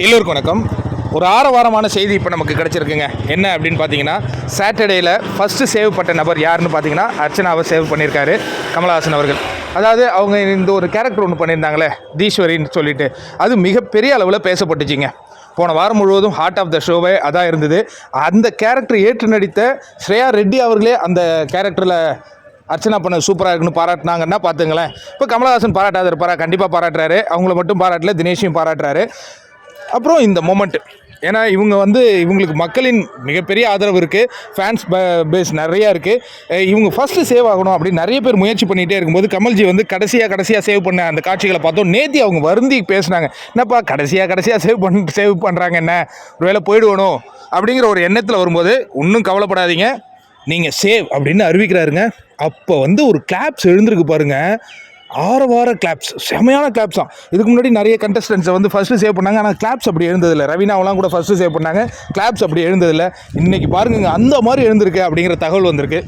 எல்லோருக்கும் வணக்கம். ஒரு ஆரவாரமான செய்தி இப்போ நமக்கு கிடச்சிருக்குங்க. என்ன அப்படின்னு பார்த்தீங்கன்னா, சாட்டர்டேயில் ஃபஸ்ட்டு சேவ் பண்ண நபர் யாருன்னு பார்த்தீங்கன்னா அர்ச்சனாவை சேவ் பண்ணியிருக்காரு கமலஹாசன் அவர்கள். அதாவது அவங்க இந்த ஒரு கேரக்டர் ஒன்று பண்ணியிருந்தாங்களே தீஸ்வரின்னு சொல்லிட்டு, அது மிகப்பெரிய அளவில் பேசப்பட்டுச்சிங்க. போன வாரம் முழுவதும் ஹார்ட் ஆஃப் த ஷோவே அதான் இருந்தது. அந்த கேரக்டர் ஏற்று நடித்த ஸ்ரேயா ரெட்டி அவர்களே அந்த கேரக்டரில் அர்ச்சனா பண்ண சூப்பராக இருக்குன்னு பாராட்டினாங்கன்னா பார்த்துங்களேன். இப்போ கமலஹாசன் பாராட்டாத இருப்பாரா? கண்டிப்பாக பாராட்டுறாரு. அவங்கள மட்டும் பாராட்டல, தினேஷையும் பாராட்டுறாரு. அப்புறம் இந்த மொமெண்ட்டு, ஏன்னா இவங்களுக்கு மக்களின் மிகப்பெரிய ஆதரவு இருக்குது, ஃபேன்ஸ் பேஸ் நிறையா இருக்குது. இவங்க ஃபஸ்ட்டு சேவ் ஆகணும் அப்படின்னு நிறைய பேர் முயற்சி பண்ணிகிட்டே இருக்கும்போது கமல்ஜி கடைசியாக சேவ் பண்ண அந்த காட்சிகளை பார்த்தோம். நேத்தி அவங்க வருந்தி பேசுனாங்க, என்னப்பா கடைசியாக சேவ் பண்ணுறாங்க, என்ன ஒரு வேளை போயிடுவணும் அப்படிங்கிற ஒரு எண்ணத்தில் வரும்போது, ஒன்றும் கவலைப்படாதீங்க, நீங்கள் சேவ் அப்படின்னு அறிவிக்கிறாருங்க. அப்போ ஒரு கிளாப்ஸ் எழுந்திருக்கு பாருங்கள். ஆரவார கிளாப்ஸ், செமையான கிளாப்ஸ் தான். இதுக்கு முன்னாடி நிறைய கண்டஸ்டன்ஸை ஃபஸ்ட்டு சேவ் பண்ணாங்க, ஆனால் கிளாப்ஸ் அப்படி எழுந்ததில்லை. ரவீனாவெலாம் கூட ஃபஸ்ட்டு சேவ் பண்ணாங்க, கிளாப்ஸ் அப்படி எழுந்ததில்லை. இன்றைக்கி பாருங்க அந்த மாதிரி எழுந்திருக்கு அப்படிங்கிற தகவல் வந்திருக்கு.